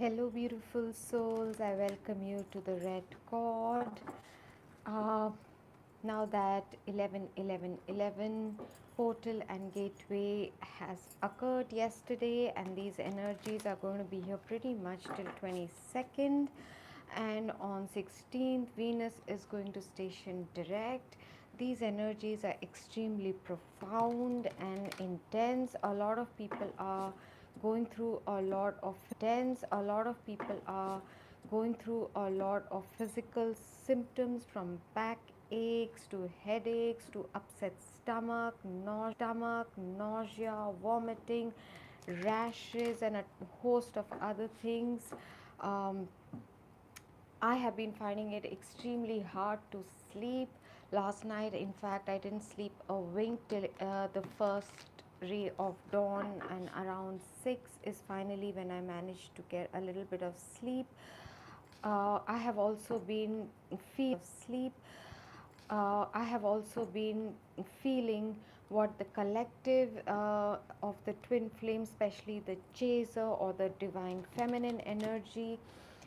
Hello, beautiful souls. I welcome you to the Red Chord. Uh, now that 11 portal and gateway has occurred yesterday, and these energies are going to be here pretty much till 22nd. And on 16th, Venus is going to station direct. These energies are extremely profound and intense. A lot of people are going through a lot of people are going through a lot of physical symptoms, from back aches to headaches to upset stomach, nausea, vomiting, rashes, and a host of other things. um, I have been finding it extremely hard to sleep. Last night, in fact, I didn't sleep a wink till the first ray of dawn, and around 6 is finally when I managed to get a little bit of sleep. I have also been feeling what the collective of the twin flames, especially the chaser or the divine feminine energy,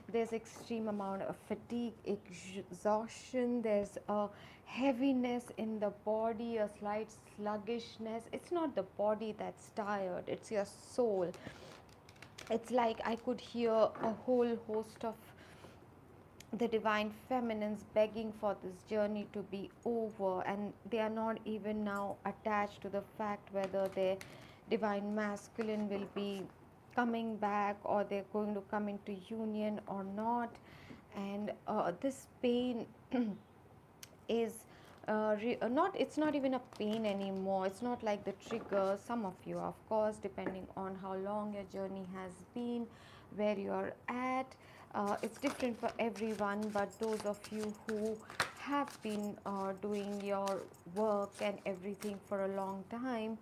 there's extreme amount of fatigue, exhaustion, there's a heaviness in the body, a slight sluggishness. It's not the body that's tired, it's your soul. It's like I could hear a whole host of the divine feminines begging for this journey to be over, and they are not even now attached to the fact whether their divine masculine will be coming back or they're going to come into union or not. And this pain is not, it's not even a pain anymore. It's not like the trigger. Some of you, of course, depending on how long your journey has been, where you're at, it's different for everyone. But those of you who have been doing your work and everything for a long time,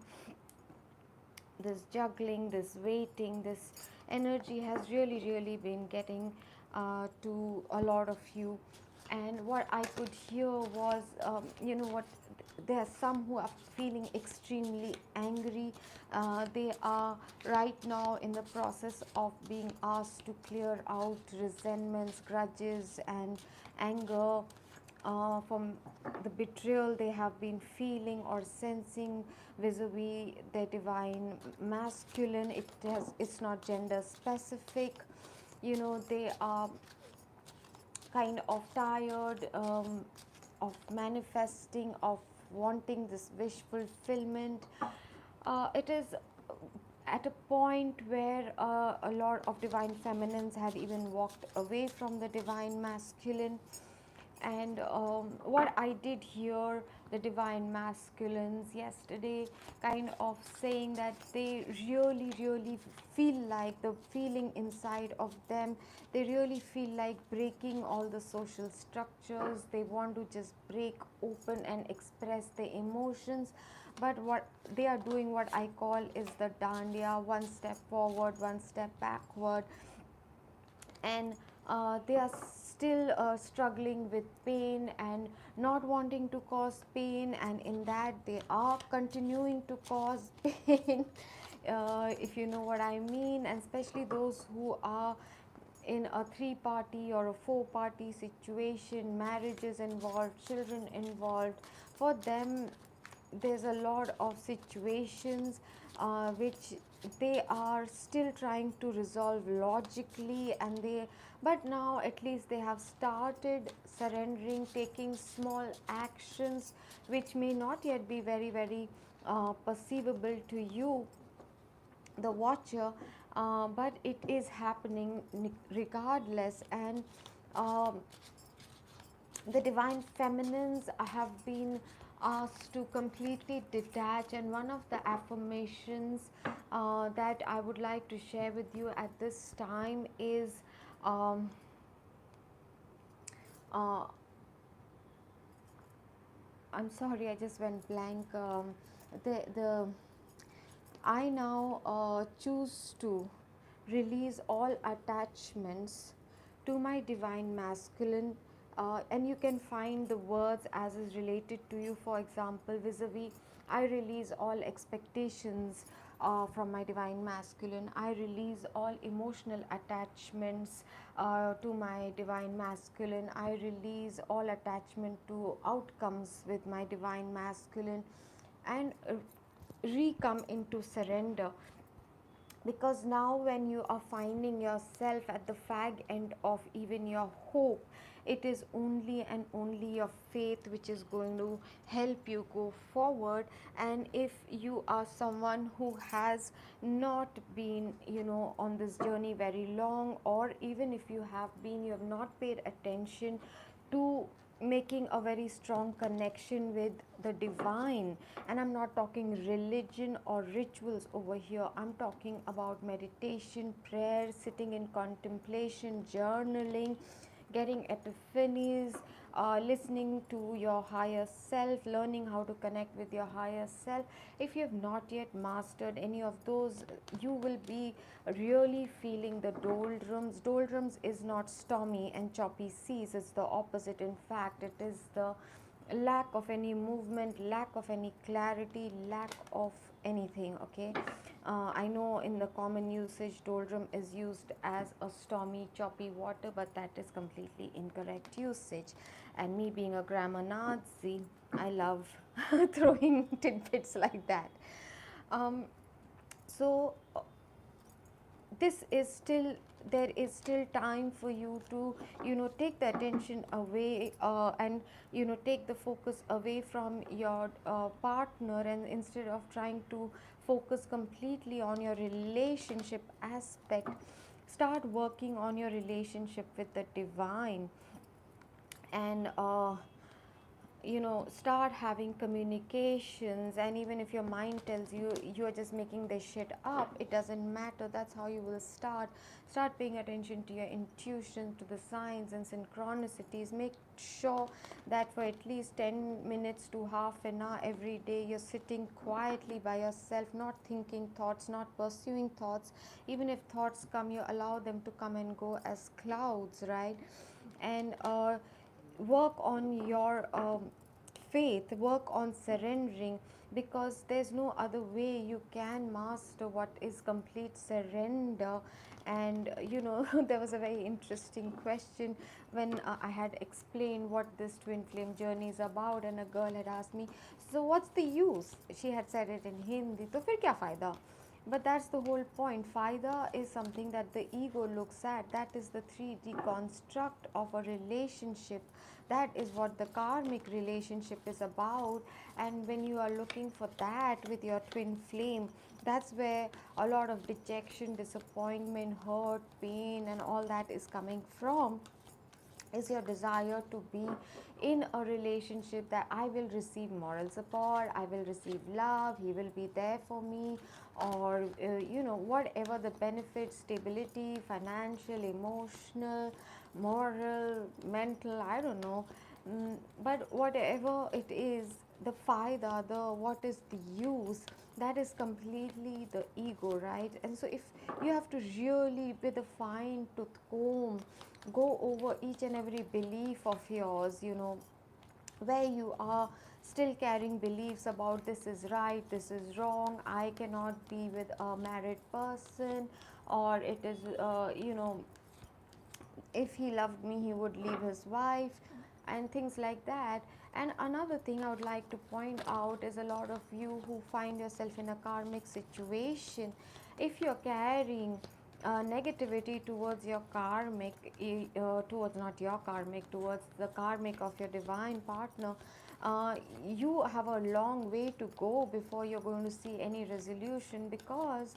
this juggling, this waiting, this energy has really been getting to a lot of you. And what I could hear was, what, there are some who are feeling extremely angry. They are right now in the process of being asked to clear out resentments, grudges, and anger from the betrayal they have been feeling or sensing vis-a-vis their divine masculine. It's not gender specific. They are kind of tired of manifesting, of wanting this wish fulfillment. It is at a point where a lot of divine feminines had even walked away from the divine masculine. And what I did hear the divine masculines yesterday kind of saying that they really feel like, the feeling inside of them, they really feel like breaking all the social structures. They want to just break open and express their emotions. But what they are doing, what I call, is the dandiya, one step forward, one step backward. And they are still struggling with pain and not wanting to cause pain, and in that they are continuing to cause pain, if you know what I mean. And especially those who are in a 3-party or a 4-party situation, marriages involved, children involved. For them, there's a lot of situations which they are still trying to resolve logically, and but now at least they have started surrendering, taking small actions which may not yet be very perceivable to you, the watcher, but it is happening regardless. And um, the divine feminines have been asked to completely detach. And one of the affirmations that I would like to share with you at this time is, um, uh, I'm sorry, I just went blank. The I now choose to release all attachments to my divine masculine. And you can find the words as is related to you. For example, vis-a-vis, I release all expectations from my divine masculine. I release all emotional attachments to my divine masculine. I release all attachment to outcomes with my divine masculine, and re-come into surrender. Because now when you are finding yourself at the fag end of even your hope, it is only and only your faith which is going to help you go forward. And if you are someone who has not been, on this journey very long, or even if you have been, you have not paid attention to making a very strong connection with the divine. And I'm not talking religion or rituals over here, I'm talking about meditation, prayer, sitting in contemplation, journaling, getting epiphanies, listening to your higher self, learning how to connect with your higher self. If you have not yet mastered any of those, you will be really feeling the doldrums. Doldrums is not stormy and choppy seas, it's the opposite. In fact, it is the lack of any movement, lack of any clarity, lack of anything. Okay, I know in the common usage doldrum is used as a stormy choppy water, but that is completely incorrect usage. And me being a grammar Nazi, I love throwing tidbits like that. um, so this is still, there is still time for you to, take the attention away, and take the focus away from your partner, and instead of trying to focus completely on your relationship aspect, start working on your relationship with the divine. And start having communications. And even if your mind tells you you are just making this shit up, it doesn't matter. That's how you will start paying attention to your intuition, to the signs and synchronicities. Make sure that for at least 10 minutes to half an hour every day, you're sitting quietly by yourself, not thinking thoughts, not pursuing thoughts. Even if thoughts come, you allow them to come and go as clouds, right? And work on your faith, work on surrendering, because there's no other way you can master what is complete surrender. And there was a very interesting question when I had explained what this twin flame journey is about, and a girl had asked me, so what's the use? She had said it in Hindi, to fir kya fayda? But that's the whole point. Faida is something that the ego looks at. That is the 3D construct of a relationship. That is what the karmic relationship is about. And when you are looking for that with your twin flame, that's where a lot of dejection, disappointment, hurt, pain, and all that is coming from. Is your desire to be in a relationship that I will receive moral support, I will receive love, he will be there for me, or whatever the benefits, stability, financial, emotional, moral, mental, I don't know. But whatever it is, the faida, the what is the use, that is completely the ego, right? And so if you have to really with a fine tooth comb go over each and every belief of yours, where you are still carrying beliefs about this is right, this is wrong, I cannot be with a married person, or it is, if he loved me he would leave his wife, and things like that. And another thing I would like to point out is a lot of you who find yourself in a karmic situation, if you're carrying negativity towards your karmic, towards not your karmic, towards the karmic of your divine partner, you have a long way to go before you're going to see any resolution. Because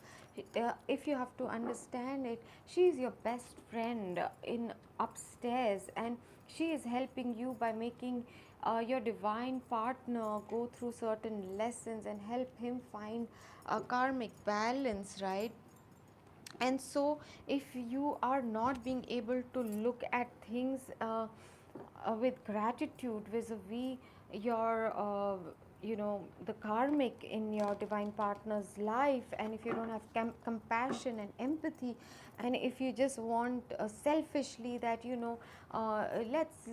if you have to understand it, she is your best friend in upstairs, and she is helping you by making your divine partner go through certain lessons and help him find a karmic balance, right? And so if you are not being able to look at things with gratitude vis-a-vis your the karmic in your divine partner's life, and if you don't have compassion and empathy, and if you just want selfishly that let's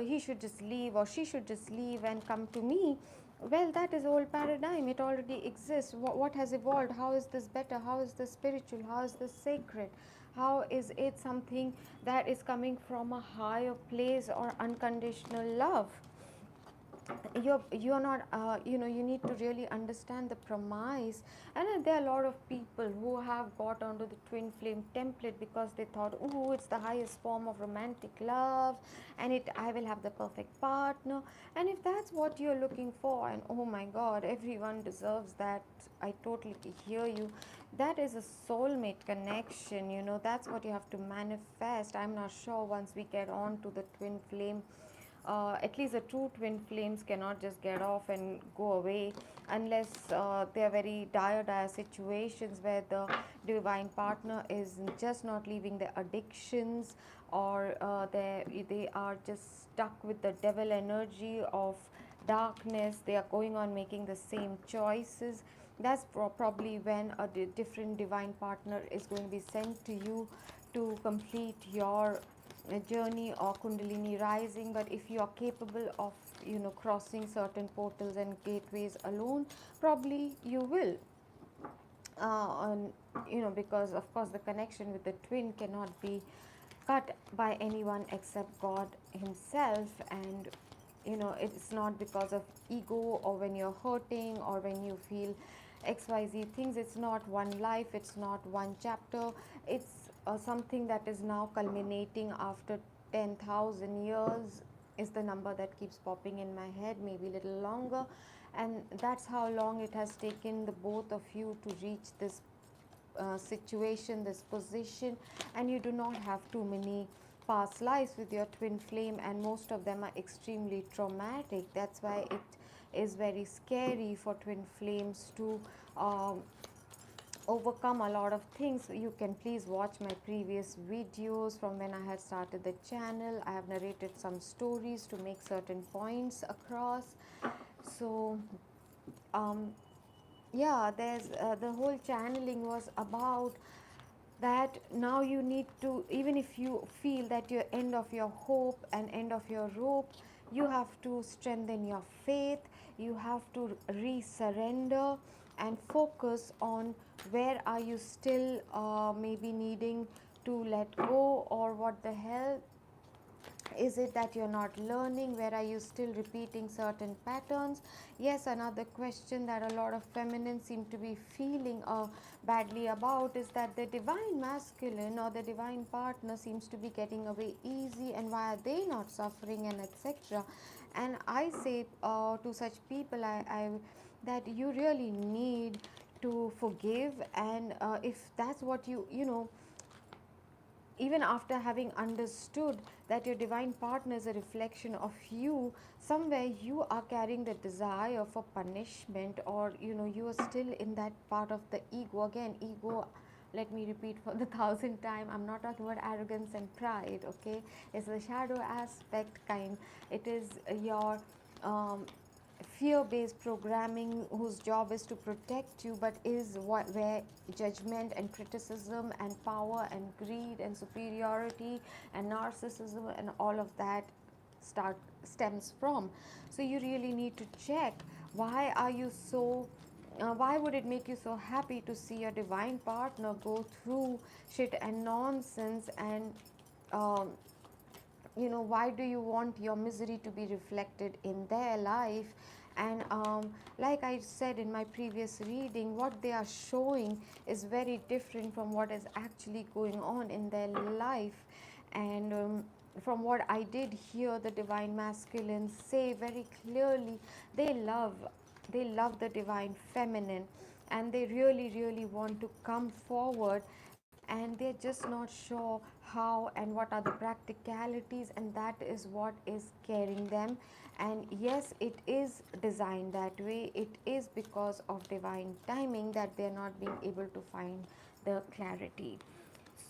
he should just leave or she should just leave and come to me, Well, that is old paradigm. It already exists. What has evolved? How is this better? How is this spiritual? How is this sacred? How is it something that is coming from a higher place or unconditional love? You're not you need to really understand the premise. And there are a lot of people who have got onto the twin flame template because they thought, oh, it's the highest form of romantic love, and it I will have the perfect partner. And if that's what you're looking for, and oh my god, everyone deserves that, I totally hear you. That is a soulmate connection, that's what you have to manifest. I'm not sure once we get on to the twin flame, at least the true twin flames cannot just get off and go away unless they are very dire situations where the divine partner is just not leaving their addictions, or they are just stuck with the devil energy of darkness. They are going on making the same choices. That's probably when a different divine partner is going to be sent to you to complete your journey or kundalini rising. But if you are capable of crossing certain portals and gateways alone, probably you will, on because of course the connection with the twin cannot be cut by anyone except God himself. And it's not because of ego, or when you're hurting, or when you feel xyz things. It's not one life, it's not one chapter. It's something that is now culminating after 10,000 years, is the number that keeps popping in my head, maybe a little longer. And that's how long it has taken the both of you to reach this situation, this position. And you do not have too many past lives with your twin flame, and most of them are extremely traumatic. That's why it is very scary for twin flames to um, overcome a lot of things. You can please watch my previous videos from when I had started the channel. I have narrated some stories to make certain points across. So um, yeah, there's the whole channeling was about that. Now you need to, even if you feel that you're end of your hope and end of your rope, you have to strengthen your faith. You have to re-surrender and focus on where are you still maybe needing to let go, or what the hell is it that you're not learning? Where are you still repeating certain patterns? Yes, another question that a lot of feminines seem to be feeling badly about is that the divine masculine or the divine partner seems to be getting away easy, and why are they not suffering, and etc. And I say to such people, that you really need to forgive. And if that's what even after having understood that your divine partner is a reflection of you, somewhere you are carrying the desire for punishment, or you are still in that part of the ego. Again, ego, let me repeat for the thousandth time, I'm not talking about arrogance and pride, okay? It's the shadow aspect kind. It is your um, fear-based programming whose job is to protect you, but is where judgment and criticism and power and greed and superiority and narcissism and all of that stems from. So you really need to check, why are you so why would it make you so happy to see your divine partner go through shit and nonsense? And um, why do you want your misery to be reflected in their life? And like I said in my previous reading, what they are showing is very different from what is actually going on in their life. And from what I did hear the divine masculine say very clearly, they love they love the divine feminine, and they really really want to come forward, and they're just not sure how and what are the practicalities, and that is what is scaring them. And yes, it is designed that way. It is because of divine timing that they're not being able to find the clarity.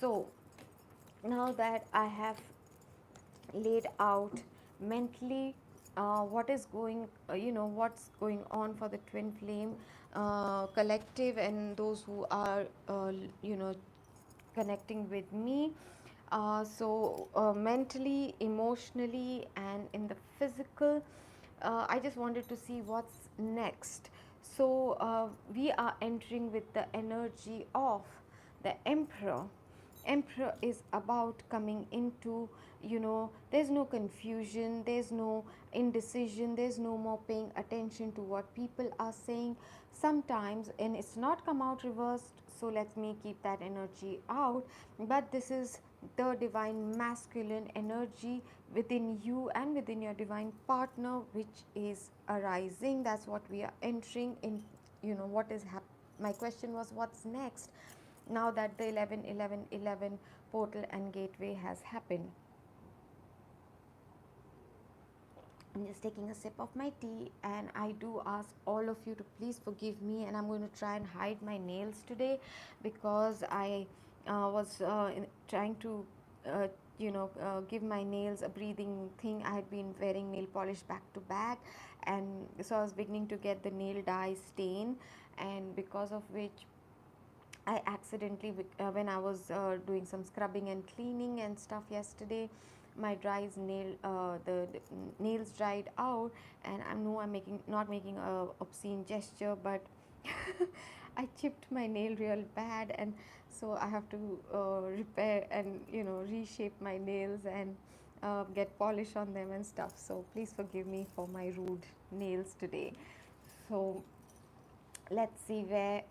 So now that I have laid out mentally what is going what's going on for the twin flame collective, and those who are you know connecting with me, mentally, emotionally, and in the physical, I just wanted to see what's next. So we are entering with the energy of the emperor. Emperor is about coming into, there's no confusion, there's no indecision, there's no more paying attention to what people are saying sometimes, and it's not come out reversed, so let me keep that energy out. But this is the divine masculine energy within you and within your divine partner, which is arising. That's what we are entering in. What is my question was, what's next now that the 11 portal and gateway has happened? I'm just taking a sip of my tea, and I do ask all of you to please forgive me. And I'm going to try and hide my nails today because I was trying to, give my nails a breathing thing. I had been wearing nail polish back to back, and so I was beginning to get the nail dye stain, and because of which I accidentally, when I was doing some scrubbing and cleaning and stuff yesterday, my the nails dried out, and I know I'm not making a obscene gesture, but I chipped my nail real bad, and so I have to repair and reshape my nails and get polish on them and stuff. So please forgive me for my rude nails today. So let's see where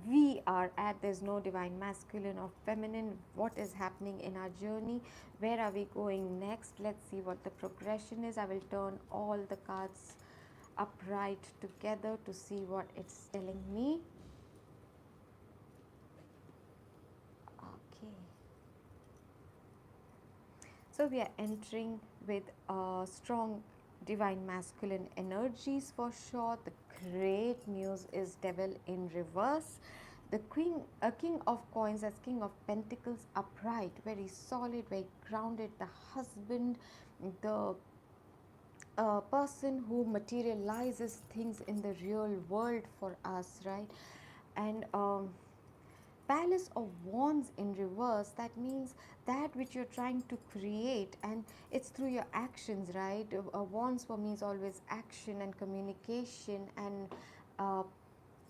we are at. There's no divine masculine or feminine. What is happening in our journey? Where are we going next? Let's see what the progression is. I will turn all the cards upright together to see what it's telling me. Okay. So we are entering with strong divine masculine energies for sure. The great news is devil in reverse. The king of coins as king of pentacles upright, very solid, very grounded. The husband, the person who materializes things in the real world for us, right? And Palace of Wands in reverse, that means that which you're trying to create, and it's through your actions, right? Wands for me is always action and communication and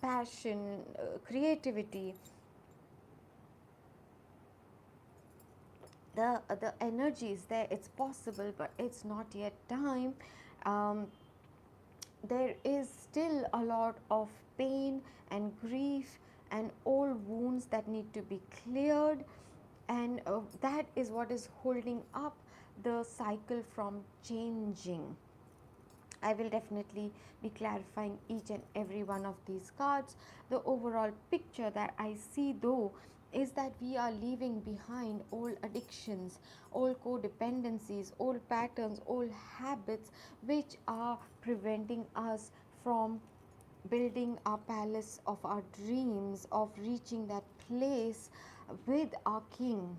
passion, creativity. The energy is there, it's possible, but it's not yet time. um, there is still a lot of pain and grief and old wounds that need to be cleared, and that is what is holding up the cycle from changing. I will definitely be clarifying each and every one of these cards. The overall picture that I see, though, is that we are leaving behind old addictions, old codependencies, old patterns, old habits, which are preventing us from building our palace of our dreams, of reaching that place with our king.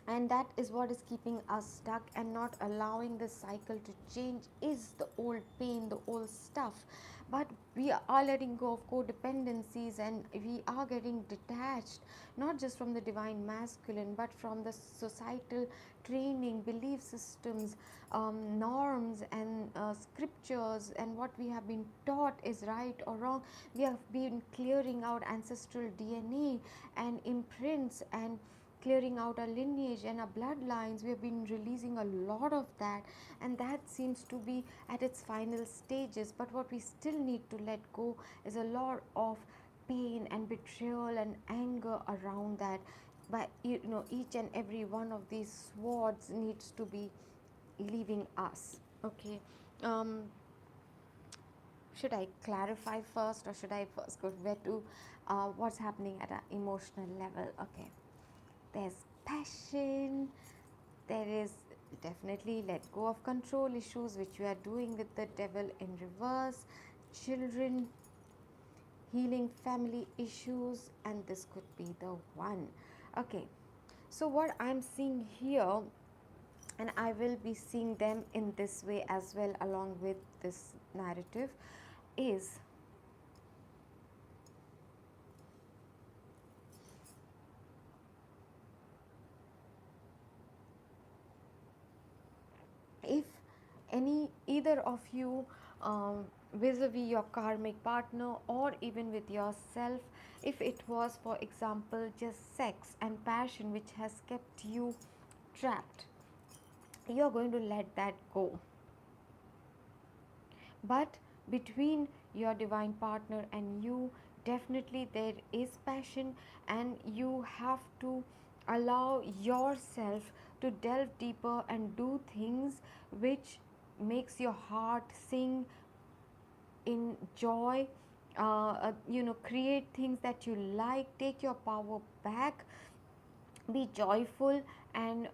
And that is what is keeping us stuck and not allowing the cycle to change, is the old pain, the old stuff. But we are letting go of codependencies, and we are getting detached, not just from the divine masculine, but from the societal training, belief systems, norms, and scriptures, and what we have been taught is right or wrong. We have been clearing out ancestral DNA and imprints, and clearing out our lineage and our bloodlines. We have been releasing a lot of that, and that seems to be at its final stages. But what we still need to let go is a lot of pain and betrayal and anger around that. But each and every one of these swords needs to be leaving us. Okay. um should I clarify first, or should I first go where to what's happening at an emotional level? Okay. There's passion, there is definitely let go of control issues, which we are doing with the devil in reverse, children, healing family issues, and this could be the one. Okay, so what I'm seeing here, and I will be seeing them in this way as well along with this narrative, is if any either of you, vis-a-vis your karmic partner or even with yourself, if it was, for example, just sex and passion which has kept you trapped, you're going to let that go. But between your divine partner and you, definitely there is passion, and you have to allow yourself to delve deeper and do things which makes your heart sing in joy. Create things that you like, take your power back, be joyful, and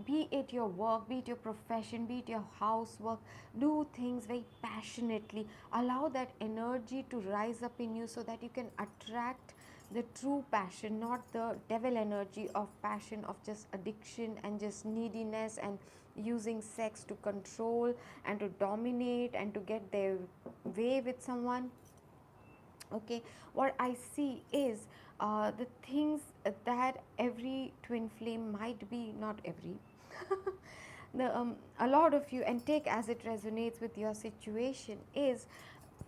be it your work, be it your profession, be it your housework, do things very passionately. Allow that energy to rise up in you so that you can attract the true passion, not the devil energy of passion, of just addiction and just neediness and using sex to control and to dominate and to get their way with someone. Okay, what I see is the things that every twin flame might be, not every, a lot of you, and take as it resonates with your situation, is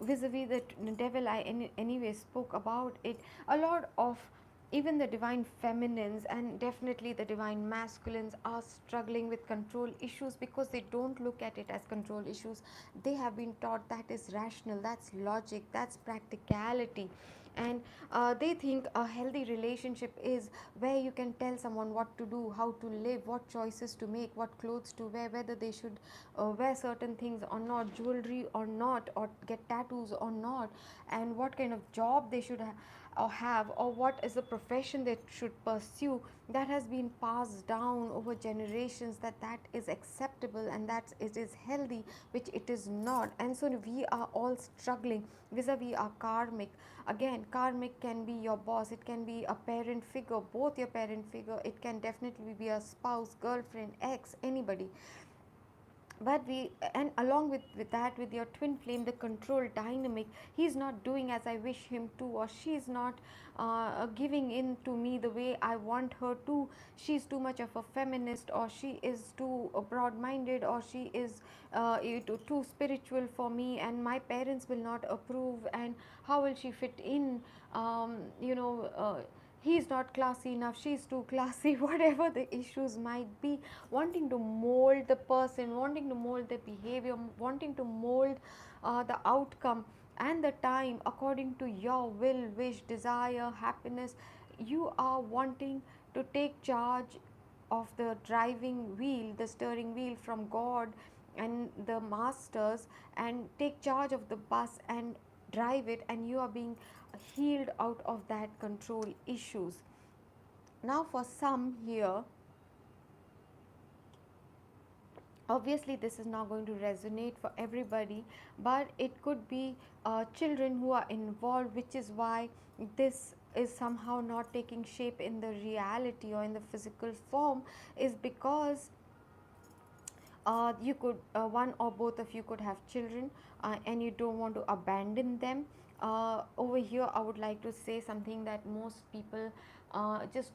vis-a-vis the devil. I anyway spoke about it. A lot of even the divine feminines and definitely the divine masculines are struggling with control issues because they don't look at it as control issues. They have been taught that is rational, that's logic, that's practicality, and they think a healthy relationship is where you can tell someone what to do, how to live, what choices to make, what clothes to wear, whether they should wear certain things or not, jewelry or not, or get tattoos or not, and what kind of job they should have, or what is the profession they should pursue. That has been passed down over generations, that is acceptable and that it is healthy, which it is not. And so we are all struggling vis-a-vis our karmic. Again, karmic can be your boss, it can be a parent figure, both your parent figure, it can definitely be a spouse, girlfriend, ex, anybody. But we, and along with that, with your twin flame, the control dynamic, he's not doing as I wish him to, or she's not giving in to me the way I want her to. She's too much of a feminist, or she is too broad minded, or she is too spiritual for me, and my parents will not approve, and how will she fit in? He's not classy enough, she's too classy, whatever the issues might be, wanting to mold the person, wanting to mold the behavior, wanting to mold the outcome and the time according to your will, wish, desire, happiness. You are wanting to take charge of the driving wheel, the steering wheel from God and the masters, and take charge of the bus and drive it, and you are being healed out of that control issues. Now for some here, obviously this is not going to resonate for everybody, but it could be children who are involved, which is why this is somehow not taking shape in the reality or in the physical form, is because you could one or both of you could have children, and you don't want to abandon them. Over here I would like to say something that most people just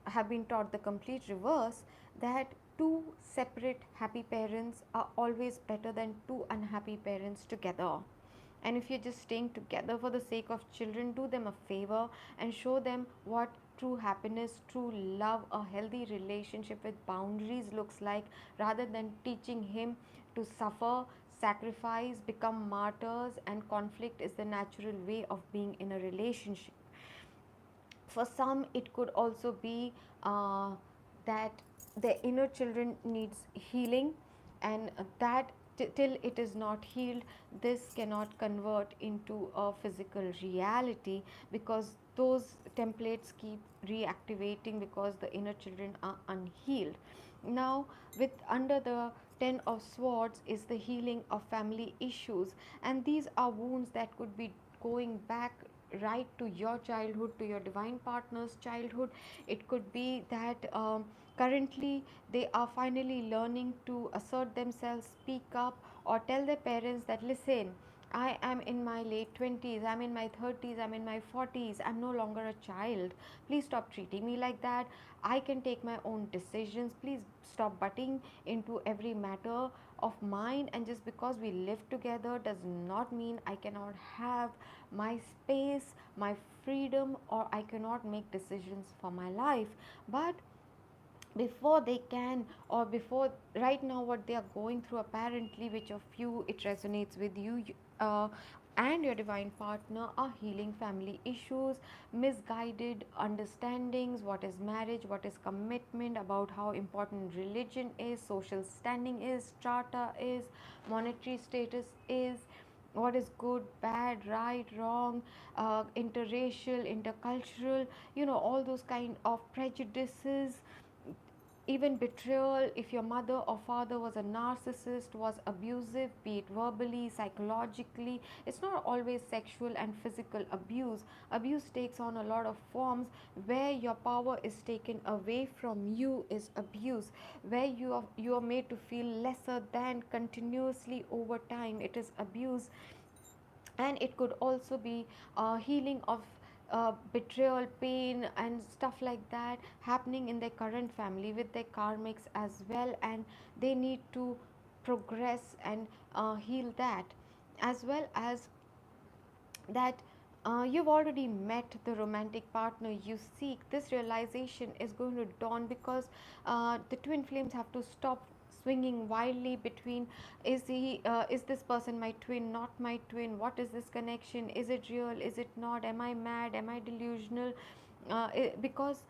have been taught the complete reverse, that two separate happy parents are always better than two unhappy parents together. And if you're just staying together for the sake of children, do them a favor and show them what true happiness, true love, a healthy relationship with boundaries looks like, rather than teaching him to suffer, sacrifice, become martyrs, and conflict is the natural way of being in a relationship. For some it could also be that the inner children needs healing, and that till it is not healed, this cannot convert into a physical reality, because those templates keep reactivating because the inner children are unhealed. Now with under the 10 of swords is the healing of family issues, and these are wounds that could be going back right to your childhood, to your divine partner's childhood. It could be that currently they are finally learning to assert themselves, speak up, or tell their parents that, listen, I am in my late 20s, I'm in my 30s, I'm in my 40s, I'm no longer a child. Please stop treating me like that. I can take my own decisions. Please stop butting into every matter. of mine, and just because we live together does not mean I cannot have my space, my freedom, or I cannot make decisions for my life. But before they can, or before right now what they are going through, apparently, which of you it resonates with you, uh, and your divine partner, are healing family issues, misguided understandings, what is marriage, what is commitment, about how important religion is, social standing is, strata is, monetary status is, what is good, bad, right, wrong, interracial, intercultural, all those kind of prejudices, even betrayal. If your mother or father was a narcissist, was abusive, be it verbally, psychologically, it's not always sexual and physical abuse. Abuse takes on a lot of forms. Where your power is taken away from you is abuse. Where you are made to feel lesser than continuously over time, it is abuse. And it could also be healing of betrayal, pain, and stuff like that happening in their current family with their karmics as well, and they need to progress and heal that, as well as that you've already met the romantic partner you seek. This realization is going to dawn because the twin flames have to stop swinging wildly between, is this person my twin, not my twin, what is this connection, is it real, is it not, am I mad, am I delusional, because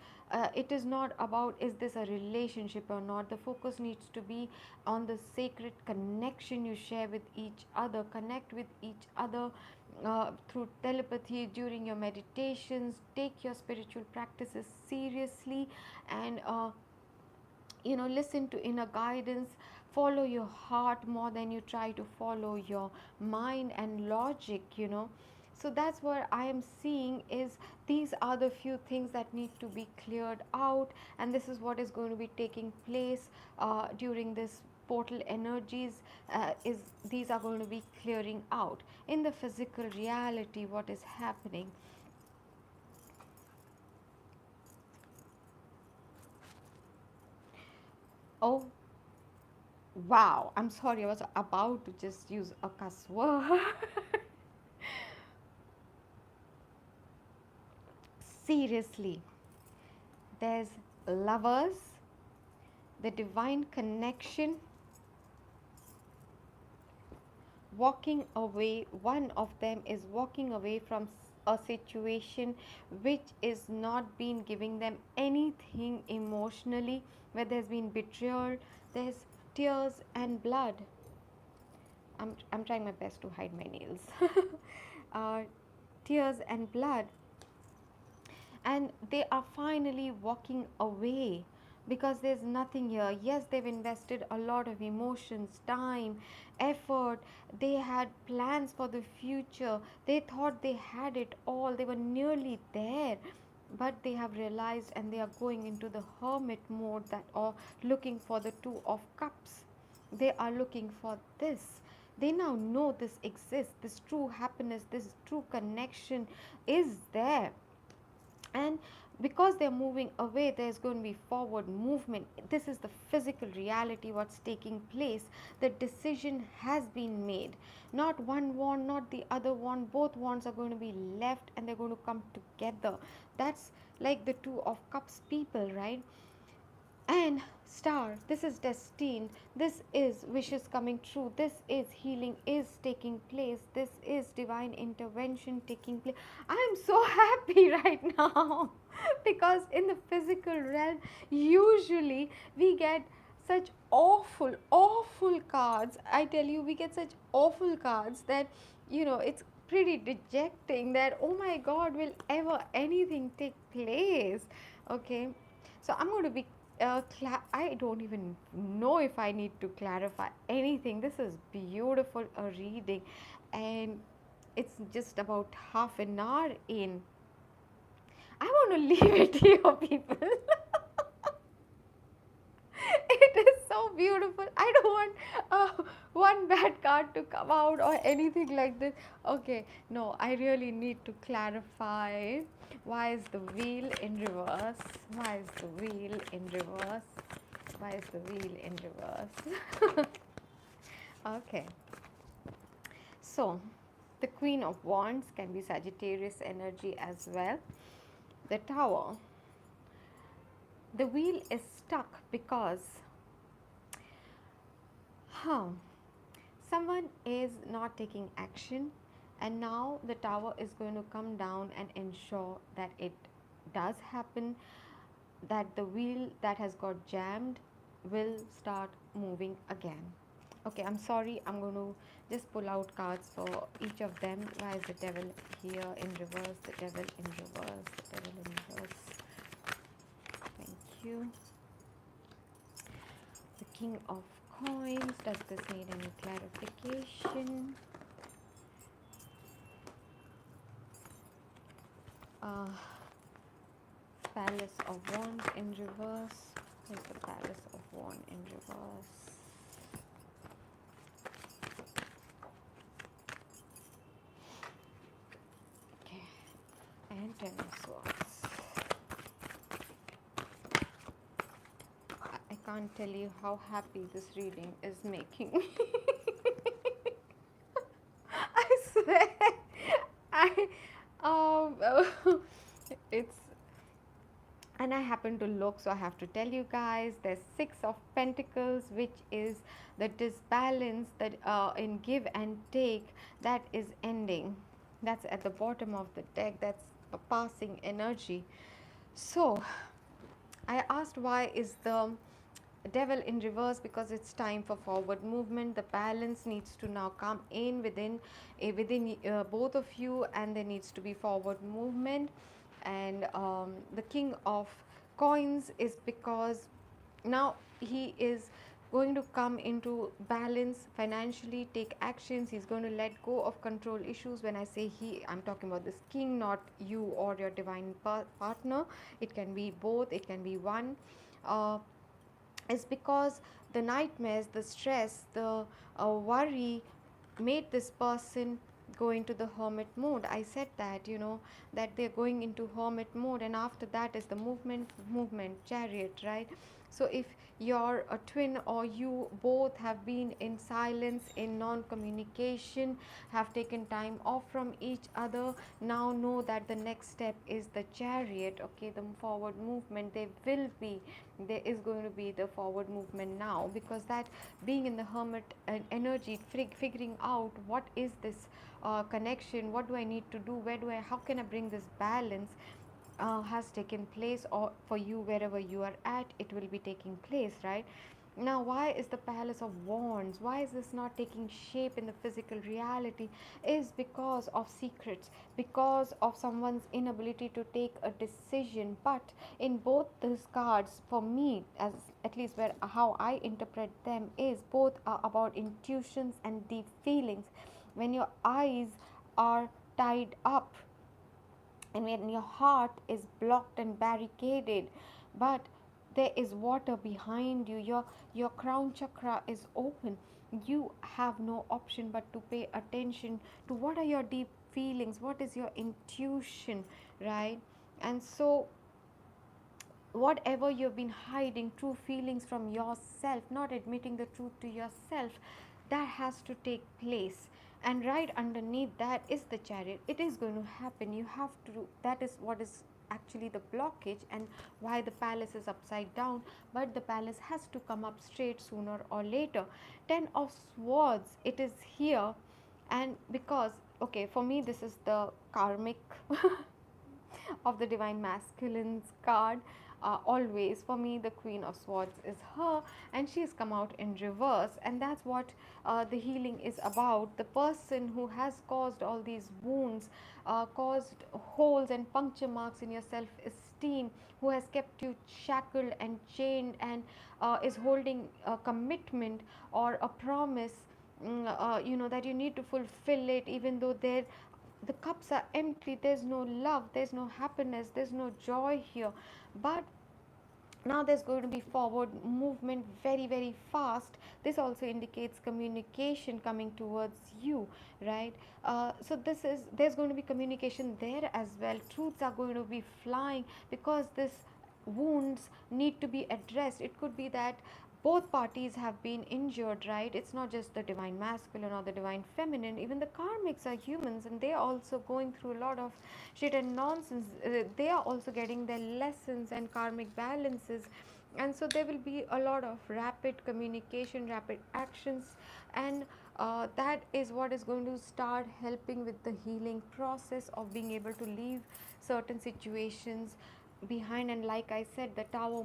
it is not about is this a relationship or not. The focus needs to be on the sacred connection you share with each other. Connect with each other through telepathy during your meditations. Take your spiritual practices seriously, and listen to inner guidance. Follow your heart more than you try to follow your mind and logic. So that's what I am seeing, is these are the few things that need to be cleared out, and this is what is going to be taking place during this portal energies. Is These are going to be clearing out in the physical reality. What is happening? Oh, wow, I'm sorry, I was about to just use a cuss word. Seriously, there's lovers, the divine connection, walking away. One of them is walking away from a situation which is not been giving them anything emotionally, where there's been betrayal, there's tears and blood. I'm trying my best to hide my nails. uh, Tears and blood, and they are finally walking away because there's nothing here. Yes, they've invested a lot of emotions, time, effort. They had plans for the future. They thought they had it all, they were nearly there, but they have realized, and they are going into the hermit mode, that are looking for the two of cups. They are looking for this. They now know this exists, this true happiness, this true connection is there. And because they're moving away, there's going to be forward movement. This is the physical reality, what's taking place. The decision has been made. Not one wand, not the other wand. Both wands are going to be left, and they're going to come together. That's like the two of cups people, right? And star, this is destined, this is wishes coming true, this is healing is taking place, this is divine intervention taking place. I am so happy right now because in the physical realm, usually we get such awful cards. I tell you, we get such awful cards that it's pretty dejecting, that oh my god, will ever anything take place? Okay, so I'm going to be I don't even know if I need to clarify anything. This is beautiful a reading, and it's just about half an hour in. I want to leave it to you people. It is so beautiful. I don't want one bad card to come out or anything like this. Okay, no, I really need to clarify. Why is the wheel in reverse? Why is the wheel in reverse? Why is the wheel in reverse? Okay. So, the Queen of Wands can be Sagittarius energy as well. The Tower. The wheel is stuck because huh, someone is not taking action, and now the Tower is going to come down and ensure that it does happen, that the wheel that has got jammed will start moving again. Okay, I'm sorry, I'm going to just pull out cards for each of them. Why is the Devil here in reverse? The Devil in reverse, the Devil in reverse. Thank you. The King of Coins. Does this need any clarification? Uh, Palace of Wands in reverse. Here's the Palace of Wands in reverse. Okay, and Ten of Swords. I can't tell you how happy this reading is making me. I swear. I it's, and I happen to look, so I have to tell you guys, there's Six of Pentacles, which is the disbalance that in give and take that is ending. That's at the bottom of the deck. That's a passing energy. So I asked why is the Devil in reverse, because it's time for forward movement. The balance needs to now come in within both of you, and there needs to be forward movement. And the King of Coins is because now he is going to come into balance financially, take actions. He's going to let go of control issues. When I say he, I'm talking about this king, not you or your divine partner. It can be both, it can be one. Is because the nightmares, the stress, the worry made this person go into the hermit mode. I said that, that they're going into hermit mode, and after that is the movement, chariot, right? So if you're a twin or you both have been in silence, in non-communication, have taken time off from each other, now know that the next step is the chariot. Okay, the forward movement, there is going to be the forward movement now, because that being in the hermit energy, figuring out what is this connection, what do I need to do, how can I bring this balance, has taken place, or for you wherever you are at, it will be taking place, right? Now, why is the Palace of Wands, why is this not taking shape in the physical reality, is because of secrets, because of someone's inability to take a decision. But in both these cards, for me, as at least where how I interpret them, is both are about intuitions and deep feelings. When your eyes are tied up, and when your heart is blocked and barricaded, but there is water behind you, your crown chakra is open, you have no option but to pay attention to what are your deep feelings, what is your intuition, right? And so whatever you've been hiding, true feelings from yourself, not admitting the truth to yourself, that has to take place. And right underneath that is the chariot. It is going to happen. You have to, that is what is actually the blockage, and why the palace is upside down. But the palace has to come up straight sooner or later. 10 of Swords, it is here. And because, okay, for me this is the karmic of the divine masculine's card. Always for me the Queen of Swords is her, and she's come out in reverse, and that's what the healing is about. The person who has caused all these wounds, caused holes and puncture marks in your self-esteem, who has kept you shackled and chained, and is holding a commitment or a promise, that you need to fulfill it, even though the cups are empty, there's no love, there's no happiness, there's no joy here. But now there's going to be forward movement very very fast. This also indicates communication coming towards you, right? So there's going to be communication there as well. Truths are going to be flying, because this wounds need to be addressed. It could be that both parties have been injured, right? It's not just the divine masculine or the divine feminine. Even the karmics are humans, and they are also going through a lot of shit and nonsense. They are also getting their lessons and karmic balances, and so there will be a lot of rapid communication, rapid actions, and that is what is going to start helping with the healing process of being able to leave certain situations behind. And like I said, the tower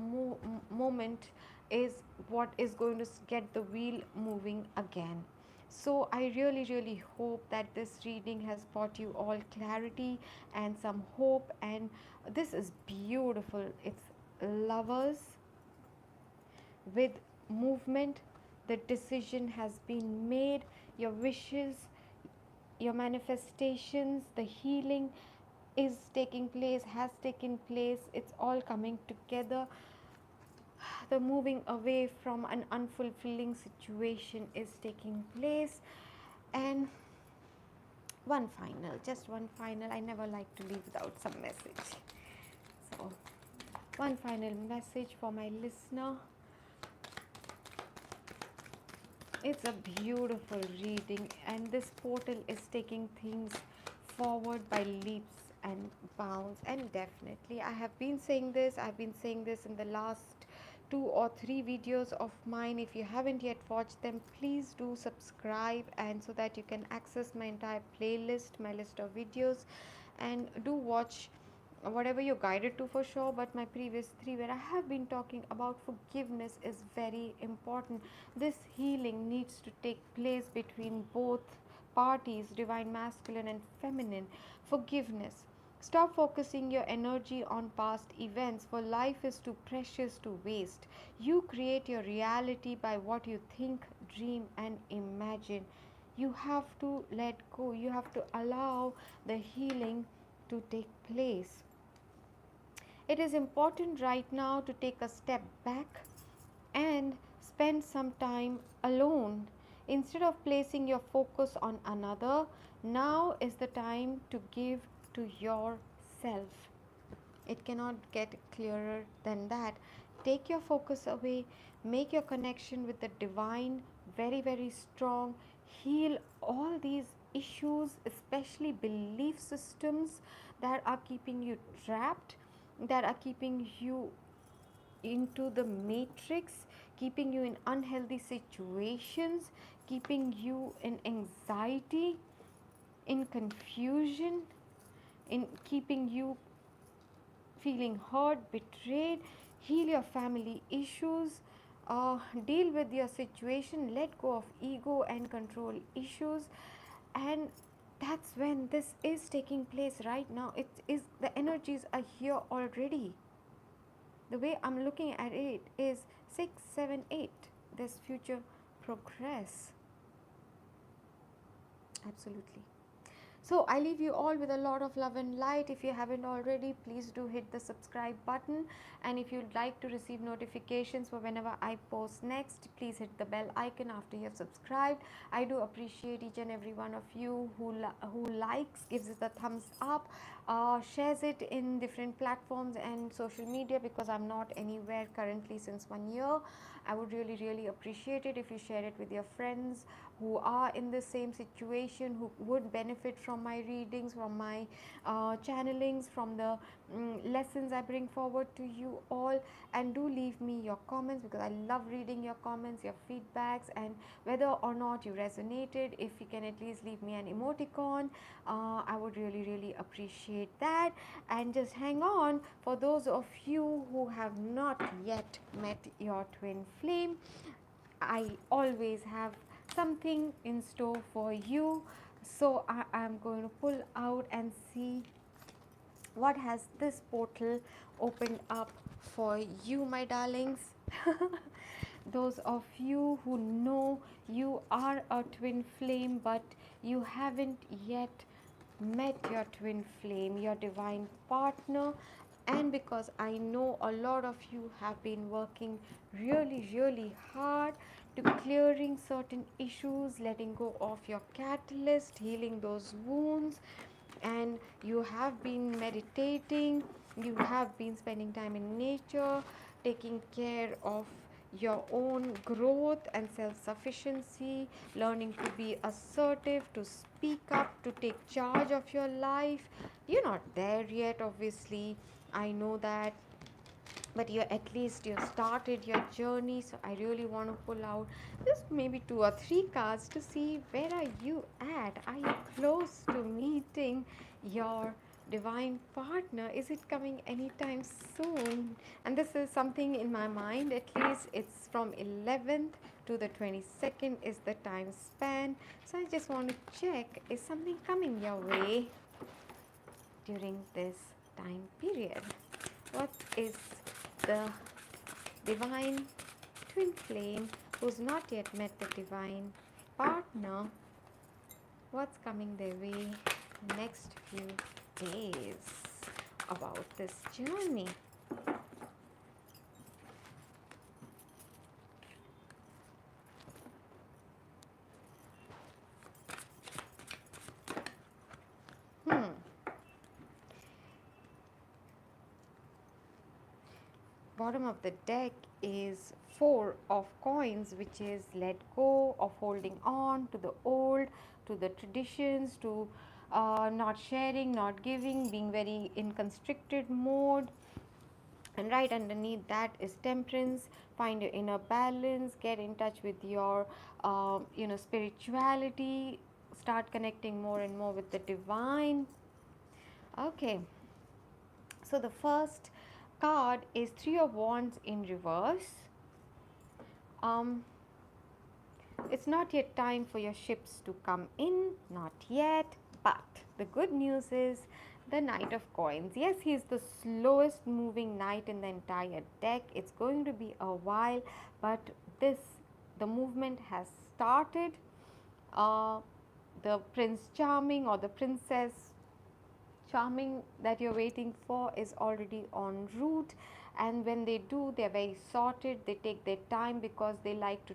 moment is what is going to get the wheel moving again. So I really, really hope that this reading has brought you all clarity and some hope. And this is beautiful. It's lovers with movement. The decision has been made. Your wishes, your manifestations, the healing is taking place, has taken place. It's all coming together. The moving away from an unfulfilling situation is taking place. And one final, just one final. I never like to leave without some message. So, one final message for my listener. It's a beautiful reading, and this portal is taking things forward by leaps and bounds. And definitely, I've been saying this in the last 2 or 3 videos of mine. If you haven't yet watched them, please do subscribe, and so that you can access my entire playlist, my list of videos, and do watch whatever you're guided to for sure. But my previous 3, where I have been talking about forgiveness, is very important. This healing needs to take place between both parties, divine masculine and feminine. Forgiveness. Stop focusing your energy on past events, for life is too precious to waste. You create your reality by what you think, dream, and imagine. You have to let go, you have to allow the healing to take place. It is important right now to take a step back and spend some time alone. Instead of placing your focus on another, now is the time to give to yourself. It cannot get clearer than that. Take your focus away, make your connection with the divine very, very strong. Heal all these issues, especially belief systems that are keeping you trapped, that are keeping you into the matrix, keeping you in unhealthy situations, keeping you in anxiety, in confusion, in keeping you feeling hurt, betrayed. Heal your family issues, deal with your situation, let go of ego and control issues. And that's when this is taking place right now. It is, the energies are here already. The way I'm looking at it is 6, 7, 8. There's future progress. Absolutely. So I leave you all with a lot of love and light. If you haven't already, please do hit the subscribe button. And if you'd like to receive notifications for whenever I post next, please hit the bell icon after you have subscribed. I do appreciate each and every one of you who likes, gives it a thumbs up, shares it in different platforms and social media, because I'm not anywhere currently since 1 year. I would really, really appreciate it if you share it with your friends who are in the same situation, who would benefit from my readings, from my channelings, from the lessons I bring forward to you all. And do leave me your comments, because I love reading your comments, your feedbacks, and whether or not you resonated, if you can at least leave me an emoticon, I would really, really appreciate that. And just hang on, for those of you who have not yet met your twin flame, I always have something in store for you. So I am going to pull out and see what has this portal opened up for you, my darlings. Those of you who know you are a twin flame, but you haven't yet met your twin flame, your divine partner. And because I know a lot of you have been working really, really hard to clearing certain issues, letting go of your catalyst, healing those wounds, and you have been meditating, you have been spending time in nature, taking care of your own growth and self sufficiency, learning to be assertive, to speak up, to take charge of your life. You're not there yet, obviously. I know that, but you at least you started your journey. So I really want to pull out just maybe two or three cards to see where are you at. Are you close to meeting your divine partner? Is it coming anytime soon? And this is something in my mind, at least it's from 11th to the 22nd is the time span. So I just want to check, is something coming your way during this time period? What is the divine twin flame who's not yet met the divine partner? What's coming their way next few days about this journey? Hmm. Bottom of the deck is four of coins, which is let go of holding on to the old, to the traditions, to not sharing, not giving, being very in constricted mode. And right underneath that is temperance. Find your inner balance, get in touch with your spirituality, start connecting more and more with the divine. Okay, so the first card is three of wands in reverse. um it's not yet time for your ships to come in, not yet. But the good news is the knight of coins. Yes, he's the slowest moving knight in the entire deck. It's going to be a while, but this the movement has started. The prince charming or the princess charming that you're waiting for is already en route. And when they do, they're very sorted. They take their time because they like to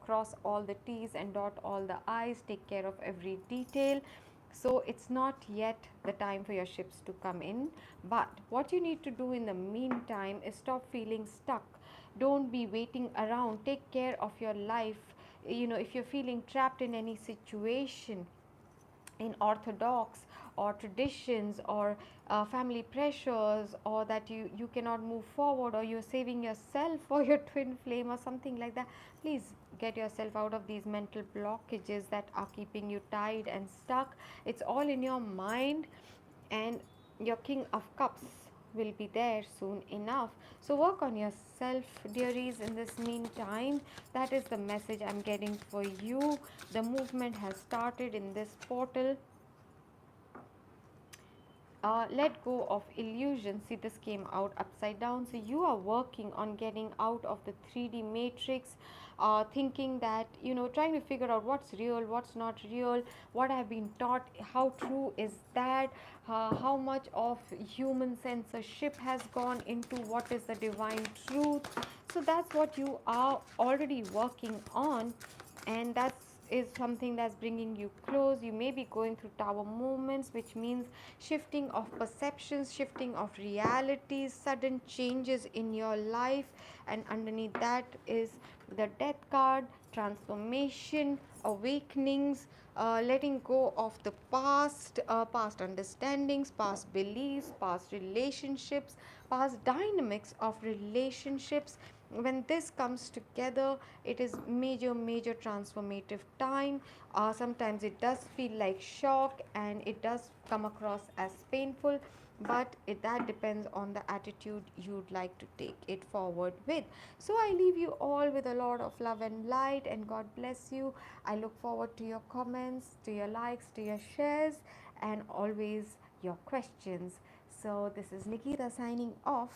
cross all the t's and dot all the i's, take care of every detail. So it's not yet the time for your ships to come in. But what you need to do in the meantime is stop feeling stuck. Don't be waiting around. Take care of your life. If you're feeling trapped in any situation, in orthodox or traditions or family pressures, or that you cannot move forward, or you're saving yourself for your twin flame or something like that, please get yourself out of these mental blockages that are keeping you tied and stuck. It's all in your mind, and your king of cups will be there soon enough. So work on yourself, dearies, in this meantime. That is the message I'm getting for you. The movement has started in this portal. Let go of illusion. See, this came out upside down. So you are working on getting out of the 3D matrix, thinking that, trying to figure out what's real, what's not real, what I've been taught, how true is that, how much of human censorship has gone into what is the divine truth. So that's what you are already working on, and that's is something that's bringing you close. You may be going through tower movements, which means shifting of perceptions, shifting of realities, sudden changes in your life. And underneath that is the death card, transformation, awakenings, letting go of the past, past understandings, past beliefs, past relationships, past dynamics of relationships. When this comes together, it is major transformative time. Sometimes it does feel like shock, and it does come across as painful, but that depends on the attitude you'd like to take it forward with. So I leave you all with a lot of love and light, and God bless you. I look forward to your comments, to your likes, to your shares, and always your questions. So this is Nikita signing off.